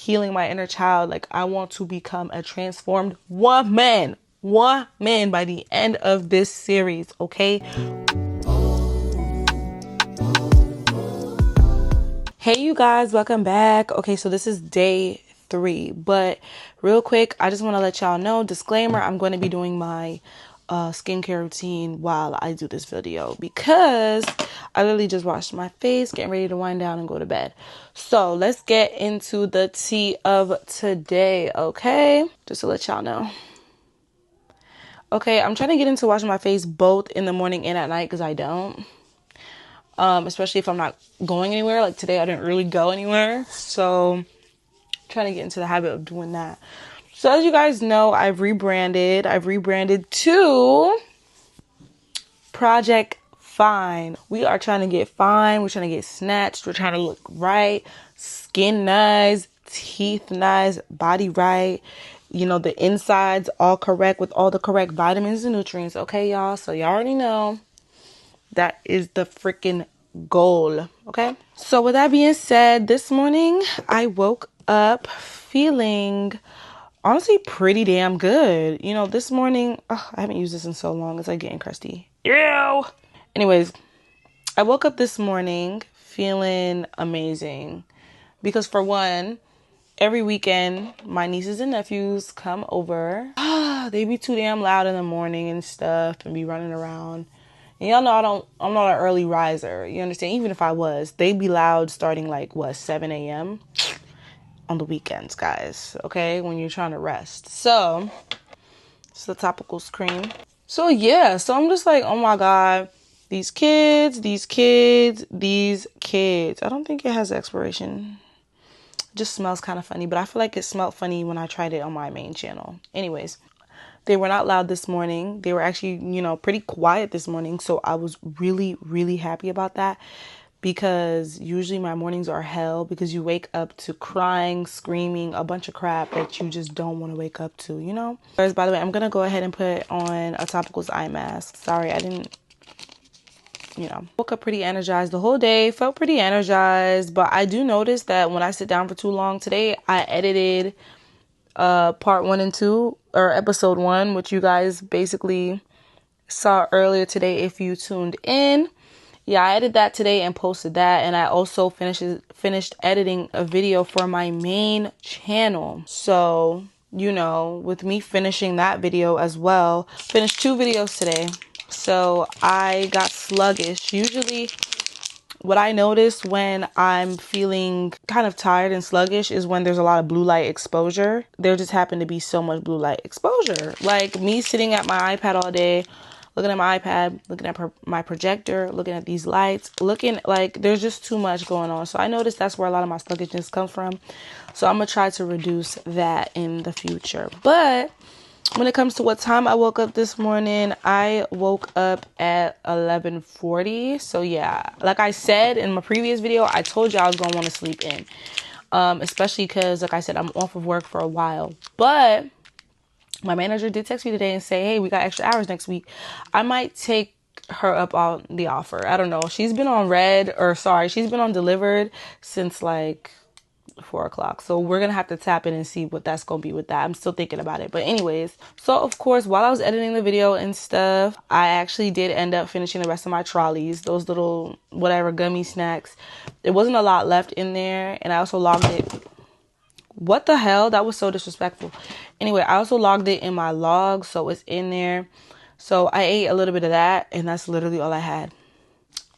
healing my inner child. Like, I want to become a transformed woman by the end of this series, okay? Hey, you guys, welcome back. Okay, so this is day 3, but real quick, I just want to let y'all know, disclaimer, I'm going to be doing my skincare routine while I do this video because I literally just washed my face, getting ready to wind down and go to bed. So let's get into the tea of today, okay? Just to let y'all know. Okay, I'm trying to get into washing my face both in the morning and at night because I don't. Especially if I'm not going anywhere. Like today I didn't really go anywhere, so I'm trying to get into the habit of doing that. So as you guys know, I've rebranded to Project Fine. We are trying to get fine, we're trying to get snatched, we're trying to look right, skin nice, teeth nice, body right, you know, the insides all correct with all the correct vitamins and nutrients. Okay, y'all, so y'all already know that is the freaking goal. Okay. So with that being said, this morning I woke up feeling honestly pretty damn good. You know, this morning, I haven't used this in so long. It's like getting crusty. Ew. Anyways, I woke up this morning feeling amazing because for one, every weekend my nieces and nephews come over. They be too damn loud in the morning and stuff and be running around. And y'all know I'm not an early riser. You understand? Even if I was, they'd be loud starting like 7 a.m. on the weekends, guys. Okay, when you're trying to rest. So it's the topical cream. So yeah, so I'm just like, oh my God, these kids. I don't think it has expiration. It just smells kind of funny, but I feel like it smelled funny when I tried it on my main channel. Anyways, they were not loud this morning. They were actually, pretty quiet this morning. So I was really, really happy about that because usually my mornings are hell because you wake up to crying, screaming, a bunch of crap that you just don't want to wake up to, you know? First, by the way, I'm going to go ahead and put on a Topicals eye mask. Sorry, I didn't, woke up pretty energized the whole day, felt pretty energized. But I do notice that when I sit down for too long today, I edited part 1 and 2 or episode 1, which you guys basically saw earlier today if you tuned in. Yeah, I edited that today and posted that, and I also finished editing a video for my main channel. So, with me finishing that video as well, finished 2 videos today. So I got sluggish. Usually what I notice when I'm feeling kind of tired and sluggish is when there's a lot of blue light exposure. There just happened to be so much blue light exposure. Like me sitting at my iPad all day, looking at my iPad, looking at my projector, looking at these lights, looking like there's just too much going on. So I noticed that's where a lot of my sluggishness comes from. So I'm going to try to reduce that in the future. But when it comes to what time I woke up this morning, I woke up at 11:40. So yeah, like I said in my previous video, I told you I was going to want to sleep in. Especially because, like I said, I'm off of work for a while. But my manager did text me today and say, hey, we got extra hours next week. I might take her up on the offer. I don't know. She's been on she's been on delivered since like 4:00. So we're gonna have to tap in and see what that's gonna be with that. I'm still thinking about it. But anyways, so of course, while I was editing the video and stuff, I actually did end up finishing the rest of my trolleys, those little whatever gummy snacks. There wasn't a lot left in there, and I also logged it. What the hell? That was so disrespectful. Anyway, I also logged it in my log, so it's in there. So I ate a little bit of that, and that's literally all I had.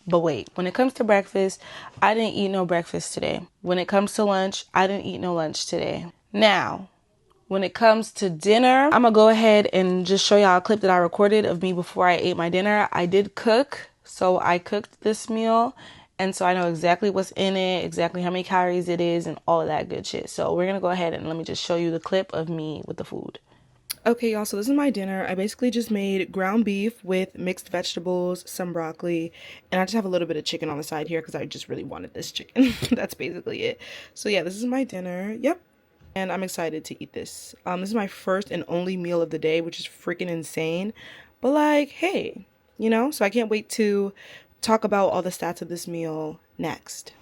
But wait, when it comes to breakfast, I didn't eat no breakfast today. When it comes to lunch, I didn't eat no lunch today. Now, when it comes to dinner, I'm going to go ahead and just show y'all a clip that I recorded of me before I ate my dinner. I did cook, so I cooked this meal. And so I know exactly what's in it, exactly how many calories it is, and all of that good shit. So we're going to go ahead and let me just show you the clip of me with the food. Okay, y'all, so this is my dinner. I basically just made ground beef with mixed vegetables, some broccoli, and I just have a little bit of chicken on the side here because I just really wanted this chicken. That's basically it. So yeah, this is my dinner. Yep. And I'm excited to eat this. This is my first and only meal of the day, which is freaking insane. But like, hey, so I can't wait to talk about all the stats of this meal next.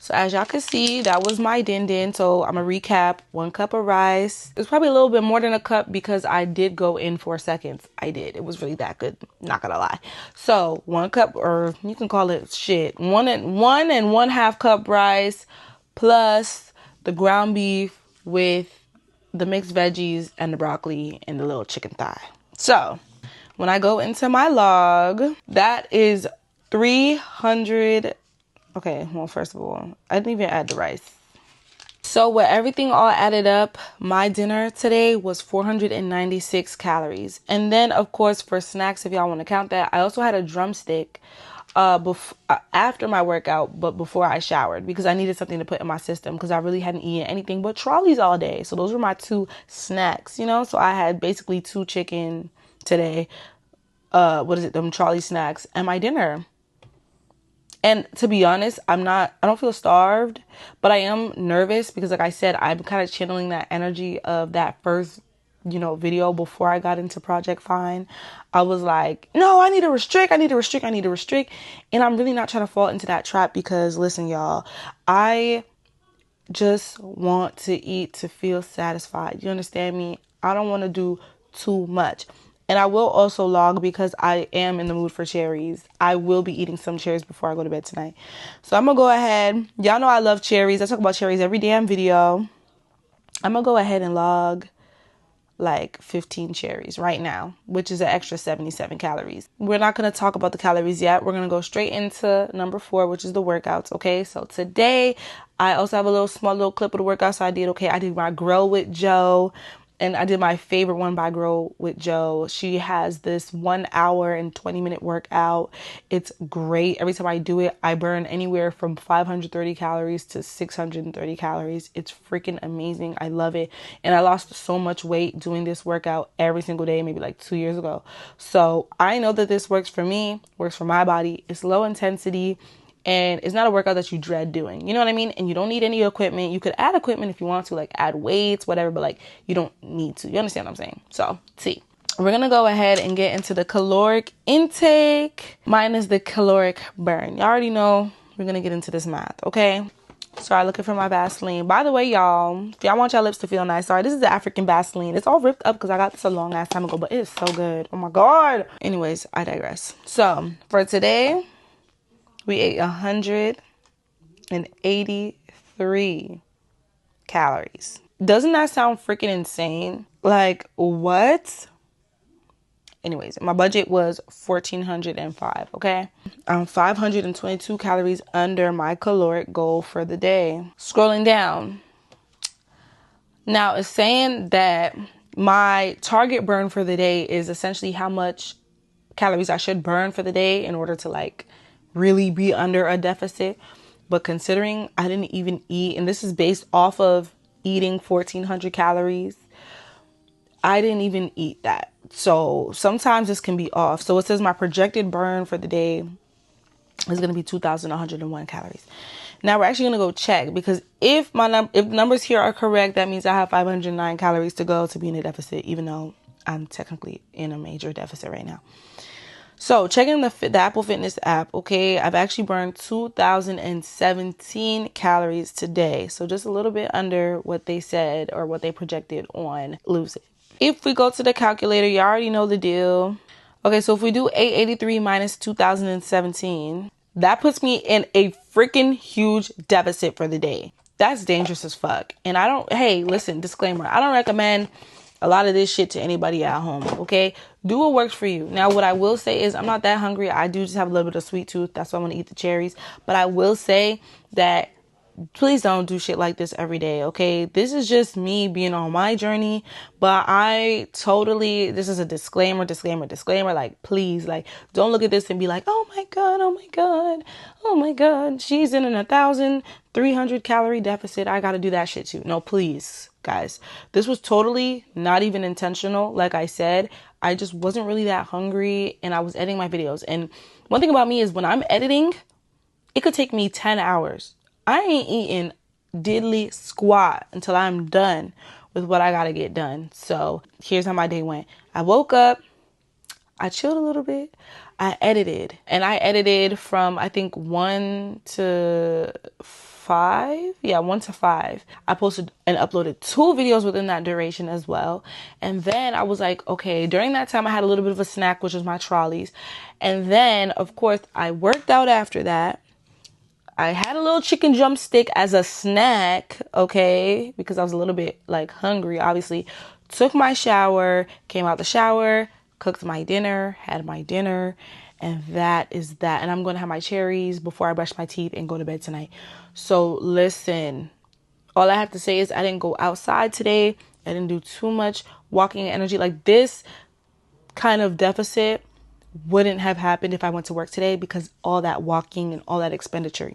So as y'all can see, that was my din. So I'm gonna recap. 1 cup of rice. It's probably a little bit more than a cup because I did go in 4 seconds. I did. It was really that good. Not gonna lie. So 1 cup, or you can call it shit, one and 1/2 cup rice plus the ground beef with the mixed veggies and the broccoli and the little chicken thigh. So when I go into my log, that is 300. Okay, well, first of all, I didn't even add the rice. So with everything all added up, my dinner today was 496 calories. And then, of course, for snacks, if y'all want to count that, I also had a drumstick after my workout, but before I showered, because I needed something to put in my system because I really hadn't eaten anything but trolleys all day. So those were my 2 snacks, you know? So I had basically 2 chicken today. Them trolley snacks and my dinner. And to be honest, I don't feel starved, but I am nervous because, like I said, I'm kind of channeling that energy of that first, video before I got into Project Fine. I was like, no, I need to restrict. And I'm really not trying to fall into that trap because, listen, y'all, I just want to eat to feel satisfied. You understand me? I don't want to do too much. And I will also log because I am in the mood for cherries. I will be eating some cherries before I go to bed tonight. So I'm going to go ahead. Y'all know I love cherries. I talk about cherries every damn video. I'm going to go ahead and log like 15 cherries right now, which is an extra 77 calories. We're not going to talk about the calories yet. We're going to go straight into number 4, which is the workouts. Okay. So today I also have a small little clip of the workouts I did. Okay. I did my Grow with Joe. And I did my favorite one by Grow with Joe. She has this 1 hour and 20-minute workout. It's great. Every time I do it, I burn anywhere from 530 calories to 630 calories. It's freaking amazing. I love it. And I lost so much weight doing this workout every single day, maybe like 2 years ago. So I know that this works for me, works for my body. It's low intensity. And it's not a workout that you dread doing. You know what I mean? And you don't need any equipment. You could add equipment if you want to, like add weights, whatever, but like you don't need to. You understand what I'm saying? So, see. We're going to go ahead and get into the caloric intake. Mine is the caloric burn. You already know we're going to get into this math, okay? Sorry, looking for my Vaseline. By the way, y'all, if y'all want your lips to feel nice, sorry, this is the African Vaseline. It's all ripped up because I got this a long ass time ago, but it's so good. Oh my God. Anyways, I digress. So, for today, we ate 183 calories. Doesn't that sound freaking insane? Like, what? Anyways, my budget was 1,405, okay? I'm 522 calories under my caloric goal for the day. Scrolling down. Now, it's saying that my target burn for the day is essentially how much calories I should burn for the day in order to, like, really be under a deficit. But considering I didn't even eat, and this is based off of eating 1,400 calories, I didn't even eat that. So sometimes this can be off. So it says my projected burn for the day is going to be 2,101 calories. Now we're actually going to go check, because if if numbers here are correct, that means I have 509 calories to go to be in a deficit, even though I'm technically in a major deficit right now. So checking the Apple Fitness app, okay, I've actually burned 2,017 calories today. So just a little bit under what they said or what they projected on Lose It. If we go to the calculator, you already know the deal. Okay, so if we do 883 minus 2,017, that puts me in a freaking huge deficit for the day. That's dangerous as fuck. And hey, listen, disclaimer, I don't recommend a lot of this shit to anybody at home, okay? Do what works for you. Now, what I will say is I'm not that hungry. I do just have a little bit of sweet tooth. That's why I want to eat the cherries. But I will say that please don't do shit like this every day, okay? This is just me being on my journey. But this is a disclaimer. Like, please, like, don't look at this and be like, oh my God. She's in an 1,300 calorie deficit. I got to do that shit too. No, please. Guys, this was totally not even intentional. Like I said, I just wasn't really that hungry and I was editing my videos. And one thing about me is when I'm editing, it could take me 10 hours. I ain't eating diddly squat until I'm done with what I got to get done. So here's how my day went. I woke up, I chilled a little bit, I edited from I think 1 to 5. Yeah, 1 to 5. I posted and uploaded 2 videos within that duration as well. And then I was like, okay, during that time I had a little bit of a snack, which was my trolleys. And then, of course, I worked out after that. I had a little chicken drumstick as a snack, okay, because I was a little bit like hungry, obviously. Took my shower, came out the shower, cooked my dinner, had my dinner, and that is that. And I'm going to have my cherries before I brush my teeth and go to bed tonight. So listen, all I have to say is I didn't go outside today. I didn't do too much walking energy. Like, this kind of deficit wouldn't have happened if I went to work today, because all that walking and all that expenditure,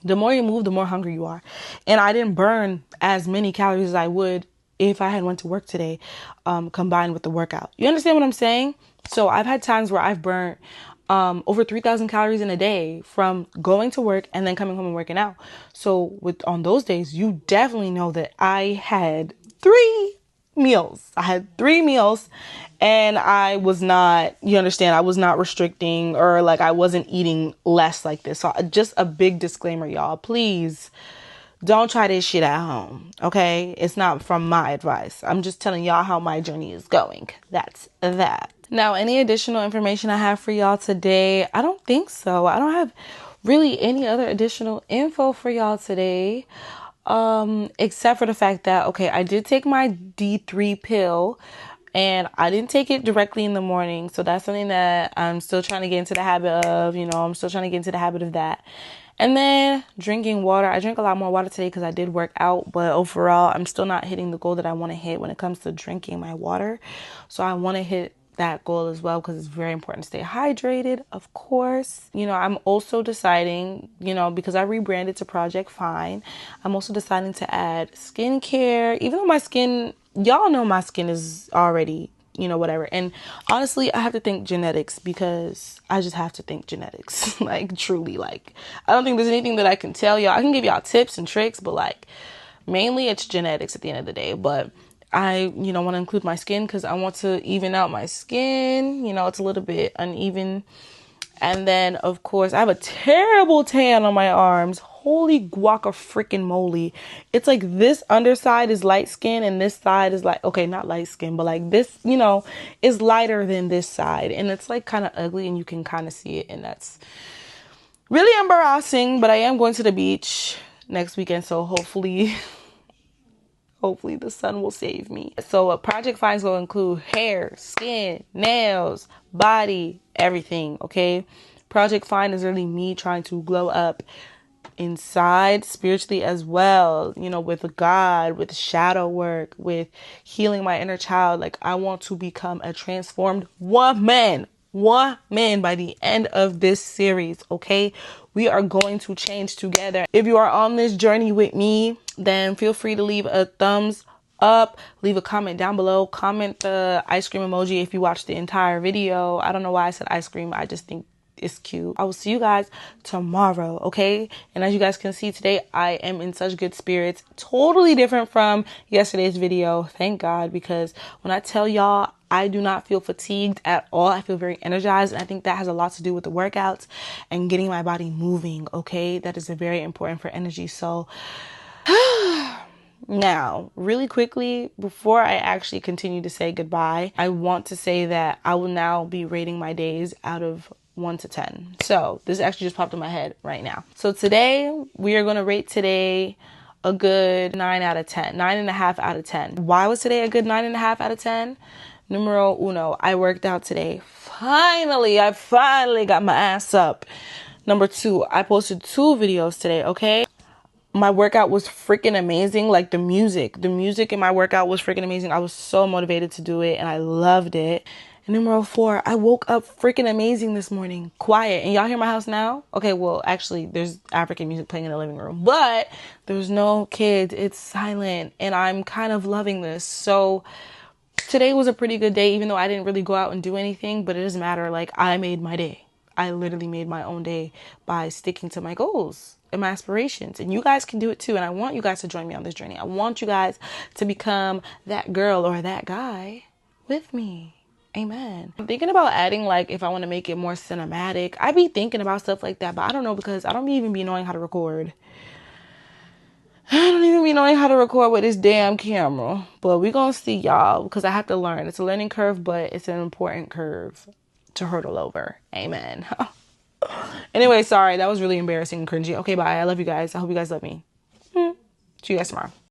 the more you move, the more hungry you are. And I didn't burn as many calories as I would if I had went to work today, combined with the workout. You understand what I'm saying? So I've had times where I've burnt over 3,000 calories in a day from going to work and then coming home and working out. So on those days, you definitely know that I had 3 meals. I had 3 meals, and I was not, you understand, I was not restricting, or like I wasn't eating less like this. So just a big disclaimer, y'all, please don't try this shit at home. Okay. It's not from my advice. I'm just telling y'all how my journey is going. That's that. Now, any additional information I have for y'all today? I don't think so. I don't have really any other additional info for y'all today. Except for the fact that, okay, I did take my D3 pill, and I didn't take it directly in the morning. So that's something that I'm still trying to get into the habit of, I'm still trying to get into the habit of that. And then drinking water. I drank a lot more water today because I did work out, but overall, I'm still not hitting the goal that I want to hit when it comes to drinking my water. So I want to hit that goal as well, because it's very important to stay hydrated, of course. I'm also deciding, because I rebranded to Project Fine, I'm also deciding to add skincare, even though my skin, y'all know my skin is already, whatever. And honestly, I have to think genetics, because I just have to think genetics. Like, truly, like, I don't think there's anything that I can tell y'all. I can give y'all tips and tricks, but like, mainly it's genetics at the end of the day. But I, want to include my skin, because I want to even out my skin. It's a little bit uneven. And then, of course, I have a terrible tan on my arms. Holy guaca freaking moly. It's like this underside is light skin, and this side is like, okay, not light skin, but like this, is lighter than this side. And it's like kind of ugly, and you can kind of see it. And that's really embarrassing. But I am going to the beach next weekend, so hopefully the sun will save me. So Project Fine will include hair, skin, nails, body, everything, okay? Project Fine is really me trying to glow up inside, spiritually as well, with God, with shadow work, with healing my inner child. Like, I want to become a transformed woman by the end of this series, okay? We are going to change together. If you are on this journey with me, then feel free to leave a thumbs up, leave a comment down below, comment the ice cream emoji if you watched the entire video. I don't know why I said ice cream. I just think it's cute. I will see you guys tomorrow, okay? And as you guys can see today, I am in such good spirits. Totally different from yesterday's video. Thank God, because when I tell y'all, I do not feel fatigued at all. I feel very energized. And I think that has a lot to do with the workouts and getting my body moving, okay? That is very important for energy. So now, really quickly, before I actually continue to say goodbye, I want to say that I will now be rating my days out of 1 to 10. So this actually just popped in my head right now. So today we are going to rate today a good 9 out of 10, 9.5 out of 10. Why was today a good 9.5 out of 10? Numero uno, I worked out today. I finally got my ass up. Number 2, I posted 2 videos today, okay? My workout was freaking amazing. Like, the music in my workout was freaking amazing. I was so motivated to do it, and I loved it. And number 4, I woke up freaking amazing this morning. Quiet. And y'all hear my house now? Okay, well, actually, there's African music playing in the living room, but there's no kids. It's silent, and I'm kind of loving this. So today was a pretty good day, even though I didn't really go out and do anything, but it doesn't matter. Like, I made my day. I literally made my own day by sticking to my goals and my aspirations. And you guys can do it too. And I want you guys to join me on this journey. I want you guys to become that girl or that guy with me. Amen. I'm thinking about adding, like, if I want to make it more cinematic. I be thinking about stuff like that, but I don't know because I don't even be knowing how to record. I don't even be knowing how to record with this damn camera. But we gonna see, y'all, because I have to learn. It's a learning curve, but it's an important curve to hurdle over. Amen. Anyway, sorry. That was really embarrassing and cringy. Okay, bye. I love you guys. I hope you guys love me. See you guys tomorrow.